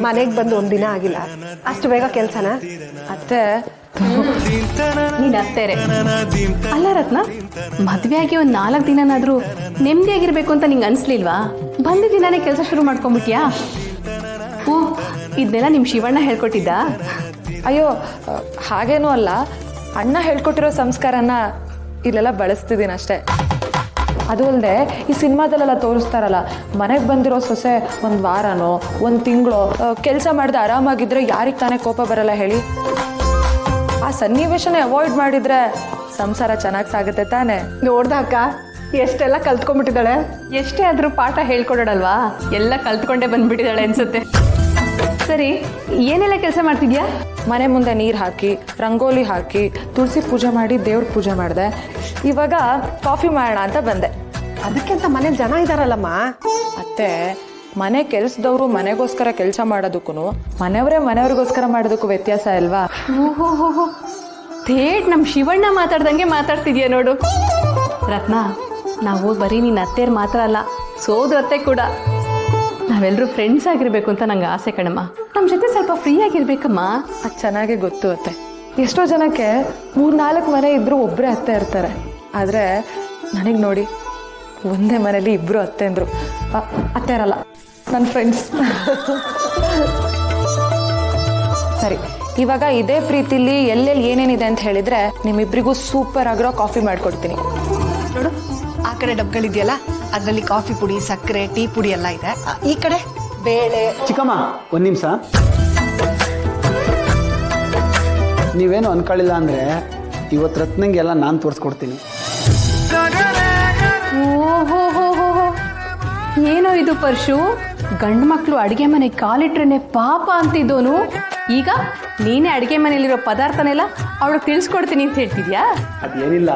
ಮನೆಗೆ ಬಂದು ಒಂದಿನ ಆಗಿಲ್ಲ, ಅಷ್ಟು ಬೇಗ ಕೆಲ್ಸನ? ಅತ್ತೆ ನೀನ್ ಅತ್ತೇರೆ ಅಲ್ಲ ರತ್ನ, ಮದ್ವೆ ಆಗಿ ಒಂದ್ 4 ದಿನನಾದ್ರೂ ನೆಮ್ಮದಿಯಾಗಿರ್ಬೇಕು ಅಂತ ನಿಂಗೆ ಅನ್ಸ್ಲಿಲ್ವಾ? ಬಂದ ದಿನಾನೇ ಕೆಲಸ ಶುರು ಮಾಡ್ಕೊಂಡ್ಬಿಟ್ಯಾ? ಓ, ಇದನ್ನೆಲ್ಲ ನಿಮ್ ಶಿವಣ್ಣ ಹೇಳ್ಕೊಟ್ಟಿದ್ದ? ಅಯ್ಯೋ ಹಾಗೇನೂ ಅಲ್ಲ, ಅಣ್ಣ ಹೇಳ್ಕೊಟ್ಟಿರೋ ಸಂಸ್ಕಾರನ ಇಲ್ಲೆಲ್ಲ ಬಳಸ್ತಿದ್ದೀನಿ ಅಷ್ಟೇ. ಅದು ಅಲ್ಲದೆ ಈ ಸಿನಿಮಾದಲ್ಲೆಲ್ಲ ತೋರಿಸ್ತಾರಲ್ಲ, ಮನೆಗೆ ಬಂದಿರೋ ಸೊಸೆ ಒಂದು ವಾರನೋ ಒಂದು ತಿಂಗಳು ಕೆಲಸ ಮಾಡಿದ್ರೆ ಆರಾಮಾಗಿದ್ರೆ ಯಾರಿಗೆ ತಾನೇ ಕೋಪ ಬರಲ್ಲ ಹೇಳಿ? ಆ ಸನ್ನಿವೇಶನೇ ಅವಾಯ್ಡ್ ಮಾಡಿದ್ರೆ ಸಂಸಾರ ಚೆನ್ನಾಗಿ ಸಾಗುತ್ತೆ ತಾನೆ. ನೋಡ್ದ ಅಕ್ಕ, ಎಷ್ಟೆಲ್ಲ ಕಲ್ತ್ಕೊಂಡ್ಬಿಟ್ಟಿದ್ದಾಳೆ. ಎಷ್ಟೇ ಆದ್ರೂ ಪಾಠ ಹೇಳ್ಕೊಡೋಣಲ್ವಾ, ಎಲ್ಲ ಕಲ್ತ್ಕೊಂಡೇ ಬಂದ್ಬಿಟ್ಟಿದ್ದಾಳೆ ಅನ್ಸುತ್ತೆ. ಸರಿ, ಏನೆಲ್ಲ ಕೆಲಸ ಮಾಡ್ತಿದ್ಯಾ? ಮನೆ ಮುಂದೆ ನೀರು ಹಾಕಿ, ರಂಗೋಲಿ ಹಾಕಿ, ತುಳಸಿ ಪೂಜೆ ಮಾಡಿ, ದೇವ್ರ ಪೂಜೆ ಮಾಡಿದೆ. ಇವಾಗ ಕಾಫಿ ಮಾಡೋಣ ಅಂತ ಬಂದೆ. ಅದಕ್ಕೆ ಅಂತ ಮನೇಲಿ ಜನ ಇದಾರಲ್ಲಮ್ಮ. ಅತ್ತೆ, ಮನೆ ಕೆಲ್ಸದವ್ರು ಮನೆಗೋಸ್ಕರ ಕೆಲಸ ಮಾಡೋದಕ್ಕೂ ಮನೆಯವರೇ ಮನೆಯವ್ರಿಗೋಸ್ಕರ ಮಾಡೋದಕ್ಕೂ ವ್ಯತ್ಯಾಸ ಅಲ್ವಾ? ಓಹೋ, ಥೇಟ್ ನಮ್ ಶಿವಣ್ಣ ಮಾತಾಡ್ದಂಗೆ ಮಾತಾಡ್ತಿದ್ಯಾ ನೋಡು. ರತ್ನ, ನಾವು ಬರೀ ನಿನ್ನ ಅತ್ತೆಯರ್ ಮಾತ್ರ ಅಲ್ಲ, ಸೋದರತ್ತೆ ಕೂಡ. ನಾವೆಲ್ಲರೂ ಫ್ರೆಂಡ್ಸ್ ಆಗಿರ್ಬೇಕು ಅಂತ ನಂಗೆ ಆಸೆ ಕಣಮ್ಮ. ನಮ್ಮ ಜೊತೆ ಸ್ವಲ್ಪ ಫ್ರೀ ಆಗಿರ್ಬೇಕಮ್ಮ. ಅದು ಚೆನ್ನಾಗಿ ಗೊತ್ತು ಅತ್ತೆ. ಎಷ್ಟೋ ಜನಕ್ಕೆ 3-4 ಮನೆ ಇದ್ರೂ ಒಬ್ಬರೇ ಅತ್ತೆ ಇರ್ತಾರೆ. ಆದರೆ ನನಗೆ ನೋಡಿ, ಒಂದೇ ಮನೇಲಿ 2 ಅತ್ತೆ ಅಂದರು. ಅತ್ತೆ ಇರಲ್ಲ, ನನ್ನ ಫ್ರೆಂಡ್ಸ್. ಸರಿ, ಇವಾಗ ಇದೇ ಪ್ರೀತಿಲಿ ಎಲ್ಲೆಲ್ಲಿ ಏನೇನಿದೆ ಅಂತ ಹೇಳಿದ್ರೆ ನಿಮ್ಮಿಬ್ಬರಿಗೂ ಸೂಪರ್ ಆಗಿರೋ ಕಾಫಿ ಮಾಡಿಕೊಡ್ತೀನಿ. ನೋಡು, ಆ ಕಡೆ ಡಬ್ಗಳಿದೆಯಲ್ಲ, ಅದರಲ್ಲಿ ಕಾಫಿ ಪುಡಿ, ಸಕ್ಕರೆ, ಟೀ ಪುಡಿ ಎಲ್ಲ ಇದೆ. ಈ ಕಡೆ ಬೇಳೆ. ಚಿಕ್ಕಮ್ಮ, ಒಂದು ನಿಮಿಷ. ನೀವೇನು ಅನ್ಕೊಳ್ಳಿಲ್ಲ ಅಂದರೆ ಇವತ್ತು ರತ್ನಂಗೆಲ್ಲ ನಾನು ತೋರಿಸ್ಕೊಡ್ತೀನಿ. ಓಹೋ, ಏನೋ ಇದು ಪರ್ಶು, ಗಂಡು ಮಕ್ಕಳು ಅಡುಗೆ ಮನೆಗೆ ಕಾಲಿಟ್ರೇನೆ ಪಾಪ ಅಂತಿದ್ದೋನು ಈಗ ನೀನೇ ಅಡುಗೆ ಮನೆಯಲ್ಲಿರೋ ಪದಾರ್ಥನೆಲ್ಲ ಅವಳಿಗೆ ತಿಳಿಸ್ಕೊಡ್ತೀನಿ ಅಂತ ಹೇಳ್ತಿದ್ಯಾ? ಅದೇನಿಲ್ಲ,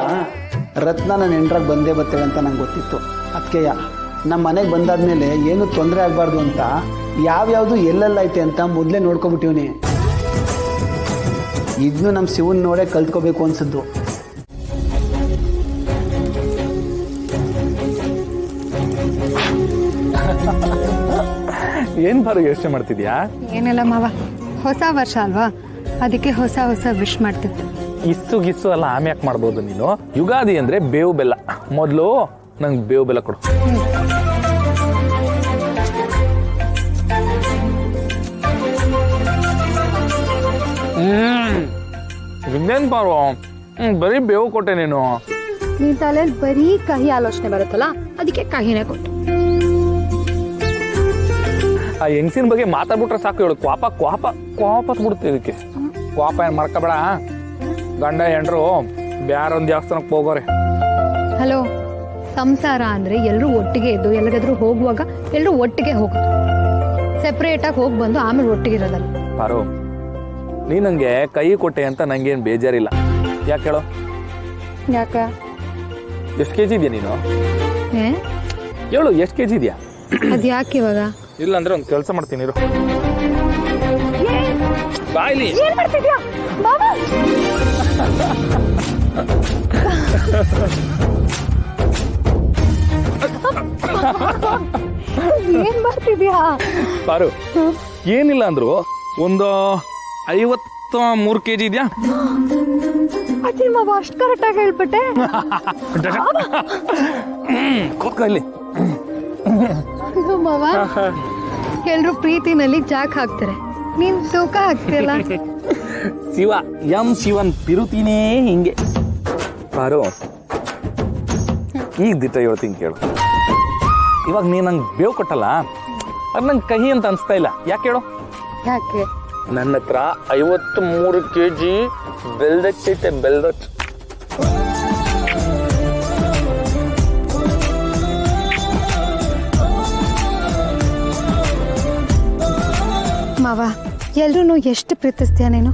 ರತ್ನ ನನ್ನ ಹೆಂಡ್ರಾಗ ಬಂದೇ ಬರ್ತೇವೆ ಅಂತ ನಂಗೆ ಗೊತ್ತಿತ್ತು. ಅದಕ್ಕೆ ನಮ್ಮ ಮನೆಗೆ ಬಂದಾದ್ಮೇಲೆ ಏನು ತೊಂದರೆ ಆಗಬಾರ್ದು ಅಂತ ಯಾವ್ಯಾವುದು ಎಲ್ಲೆಲ್ಲೈತೆ ಅಂತ ಮೊದಲೇ ನೋಡ್ಕೊಬಿಟ್ಟಿವ್ನಿ. ಇದನ್ನು ನಮ್ಮ ಶಿವನ್ ನೋಡೇ ಕಲ್ತ್ಕೋಬೇಕು ಅನ್ಸಿದ್ದು. ಏನ್ ಬಾರು ಯೋಚನೆ ಮಾಡ್ತಿದ್ಯಾ? ಏನಿಲ್ಲ ಮಾವ, ಹೊಸ ವರ್ಷ ಅಲ್ವಾ, ಅದಕ್ಕೆ ಹೊಸ ವಿಶ್ ಮಾಡ್ತೀವಿ. ಇಸ್ಸು ಗಿಸ್ಸು ಎಲ್ಲ ಆಮ್ಯಾಕ್ ಮಾಡ್ಬೋದು ನೀನು. ಯುಗಾದಿ ಅಂದ್ರೆ ಬೇವು ಬೆಲ್ಲ. ಮೊದಲು ನಂಗೆ ಬೇವು ಬೆಲ್ಲ ಕೊಡು. ಇನ್ನೇನ್ ಬಾರು, ಬರೀ ಬೇವು ಕೊಟ್ಟೆ ನೀನು. ನಿನ್ ತಲೆಯಲ್ಲಿ ಬರೀ ಕಹಿ ಆಲೋಚನೆ ಬರುತ್ತಲ್ಲ, ಅದಕ್ಕೆ ಕಹಿನೇ ಕೊಟ್ಟು. ಆ ಹೆಂಗಸಿನ ಬಗ್ಗೆ ಮಾತಾಡ್ಬಿಟ್ರೆ ಸಾಕು, ಹೇಳು ಕ್ವಾಪ ಬಿಡುತ್ತೆ. ಇದಕ್ಕೆ ಕ್ವಾಪ ಏನ್ ಮಾಡ್ಕೋಬೇಡ. ಗಂಡ ಹೆಂಡ್ರು ಬ್ಯಾರೊಂದು ದೇವಸ್ಥಾನಕ್ಕೆ ಹೋಗೋರೆ. ಹಲೋ, ಸಂಸಾರ ಅಂದ್ರೆ ಎಲ್ಲರೂ ಒಟ್ಟಿಗೆ ಇದ್ದು ಎಲ್ಲಿಗಾದ್ರೂ ಹೋಗುವಾಗ ಎಲ್ಲರೂ ಒಟ್ಟಿಗೆ ಹೋಗೋದು. ಸೆಪರೇಟ್ ಆಗಿ ಹೋಗಿ ಬಂದು ಆಮೇಲೆ ಒಟ್ಟಿಗೆ ಇರೋದಲ್ಲ. ಪಾರು, ನೀ ನಂಗೆ ಕೈ ಕೊಟ್ಟೆ ಅಂತ ನಂಗೇನು ಬೇಜಾರಿಲ್ಲ. ಯಾಕೆ ಹೇಳು? ಯಾಕ? ಎಷ್ಟು ಕೆಜಿ ಇದೆಯಾ ನೀನು? ಹೇಳು, ಎಷ್ಟು ಕೆಜಿ ಇದೆಯಾ? ಅದ್ ಯಾಕೆ ಇವಾಗ? ಇಲ್ಲ ಅಂದ್ರೆ ಒಂದು ಕೆಲಸ ಮಾಡ್ತೀನಿ ಇರು. ಬಾಯ್ಲಿ ಏನ್ ಮಾಡ್ತಿದ್ಯಾ? ಪಾರು, ಏನಿಲ್ಲ ಅಂದ್ರು ಒಂದು 53 ಕೆಜಿ ಇದೆಯಾ? ಅದೇ ಮಾವ, ಅಷ್ಟು ಕರೆಕ್ಟ್ ಆಗಿ ಹೇಳ್ಬಿಟ್ಟೆ. ಕೂತ್ಕೊಳ್ಳಿ. ಮಾವ, ಎಲ್ರು ಪ್ರೀತಿನಲ್ಲಿ ಜಾಕ್ ಹಾಕ್ತಾರೆ, ನೀನ್ ತೂಕ ಹಾಕ್ತಿಯಲ್ಲ. ಶಿವನ್ ತಿರುತೀನೇ ಹಿಂಗೆ. ಪಾರು, ಈಗ ದಿಟ್ಟ ಹೇಳ್ತೀನಿ ಕೇಳು. ಇವಾಗ ನೀ ನಂಗೆ ಬೇವು ಕೊಟ್ಟಲ್ಲ, ಅದು ನಂಗೆ ಕಹಿ ಅಂತ ಅನ್ಸ್ತಾ ಇಲ್ಲ. ಯಾಕೆ ಹೇಳು? ಯಾಕೆ? ನನ್ನ ಹತ್ರ 53 ಕೆಜಿ ಬೆಲ್ದಚ್ಚೈತೆ, ಬೆಲ್ದಚ್ಚು. ಮಾವ, ಎಲ್ರೂ ಎಷ್ಟು ಪ್ರೀತಿಸ್ತೀಯ ನೀನು.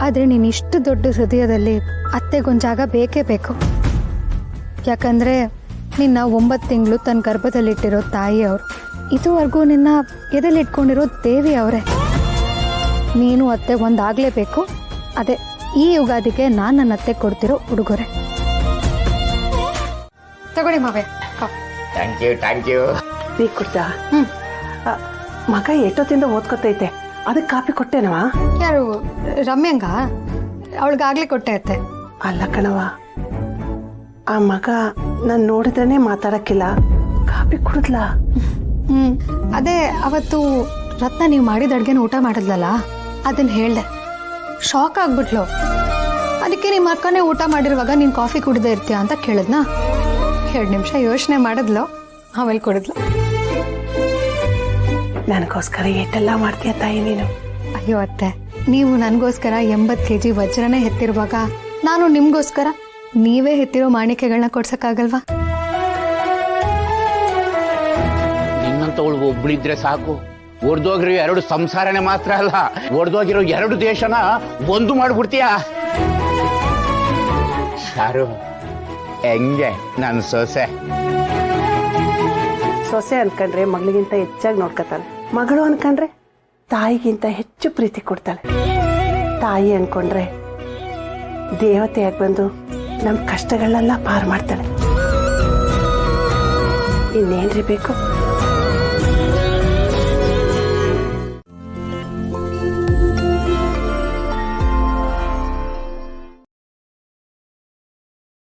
ಆದ್ರೆ ನೀನು ಇಷ್ಟು ದೊಡ್ಡ ಹೃದಯದಲ್ಲಿ ಅತ್ತೆಗೊಂದು ಜಾಗ ಬೇಕೇ ಬೇಕು. ಯಾಕಂದ್ರೆ ನಿನ್ನ 9 ತಿಂಗಳು ತನ್ನ ಗರ್ಭದಲ್ಲಿಟ್ಟಿರೋ ತಾಯಿ ಅವರು, ಇದುವರೆಗೂ ನಿನ್ನ ಎದೆಲಿಟ್ಕೊಂಡಿರೋ ದೇವಿ ಅವರೇ. ನೀನು ಅತ್ತೆ ಒಂದಾಗಲೇಬೇಕು. ಅದೇ ಈ ಯುಗಾದಿಗೆ ನಾನು ನನ್ನ ಅತ್ತೆ ಕೊಡ್ತಿರೋ ಉಡುಗೊರೆ. ತಗೊಳ್ಳಿ ಮಾವೆ. Thank you. ಟೀ ಕುಡ್ದ ಮಗ ಎಷ್ಟೊತ್ತಿಂದ ಓದ್ಕೊತೈತೆ ಅದಕ್ಕೆ ಕಾಪಿ ಕೊಟ್ಟೆನವಾ? ಯಾರು ರಮ್ಯಂಗ? ಅವಳಿಗಾಗ್ಲೇ ಕೊಟ್ಟೆ ಅತ್ತೆ. ಅಲ್ಲ ಕಣವ, ಆ ಮಗ ನಾನು ನೋಡಿದ್ರೇ ಮಾತಾಡಕ್ಕಿಲ್ಲ, ಕಾಪಿ ಕುಡಿದ್ಲಾ? ಅದೇ ಅವತ್ತು ರತ್ನ ನೀವು ಮಾಡಿದ ಅಡ್ಗೆನ ಊಟ ಮಾಡಿದ್ಲಲ್ಲ, ಅದನ್ನ ಹೇಳ್ದೆ. ಶಾಕ್ ಆಗ್ಬಿಟ್ಲು. ಅದಕ್ಕೆ ನಿಮ್ಮ ಅಕ್ಕನೇ ಊಟ ಮಾಡಿರುವಾಗ ನೀನು ಕಾಫಿ ಕುಡ್ದೇ ಇರ್ತೀಯ ಅಂತ ಕೇಳಿದ್ನಾ. 2 ನಿಮಿಷ ಯೋಚನೆ ಮಾಡಿದ್ಲು, ಆಮೇಲೆ ಕುಡಿದ್ಲು. ನನಗೋಸ್ಕರ ಏಟೆಲ್ಲ ಮಾಡ್ತೀಯ ತಾಯಿ ನೀನು. ಅಯ್ಯೋ ಅತ್ತೆ, ನೀವು ನನಗೋಸ್ಕರ 80 kg ವಜ್ರನೇ ಹೆತ್ತಿರುವಾಗ ನಾನು ನಿಮ್ಗೋಸ್ಕರ ನೀವೇ ಹೆತ್ತಿರೋ ಮಾಣಿಕೆಗಳನ್ನ ಕೊಡ್ಸಕ್ಕಾಗಲ್ವಾ? ನಿನ್ನಂತವಳು ಒಬ್ಳಿದ್ರೆ ಸಾಕು, ಒಡ್ದೋಗಿರೋ 2 ಸಂಸಾರನೇ ಮಾತ್ರ ಅಲ್ಲ, ಒಡ್ದೋಗಿರೋ 2 ದೇಶನ ಒಂದು ಮಾಡ್ಬಿಡ್ತೀಯ. ಯಾರು ಹೆಂಗೆ ನನ್ನ ಸೊಸೆ? ಸೊಸೆ ಅನ್ಕೊಂಡ್ರೆ ಮಗಳಿಗಿಂತ ಹೆಚ್ಚಾಗಿ ನೋಡ್ಕೊತಾಳೆ, ಮಗಳು ಅನ್ಕೊಂಡ್ರೆ ತಾಯಿಗಿಂತ ಹೆಚ್ಚು ಪ್ರೀತಿ ಕೊಡ್ತಾಳೆ. ತಾಯಿ ಅನ್ಕೊಂಡ್ರೆ ದೇವತೆಯಾಗಿ ಬಂದು ನಮ್ಮ ಕಷ್ಟಗಳನ್ನೆಲ್ಲ ಪಾರು ಮಾಡ್ತಾಳೆ. ಇನ್ನೇನ್ರಿ ಬೇಕು?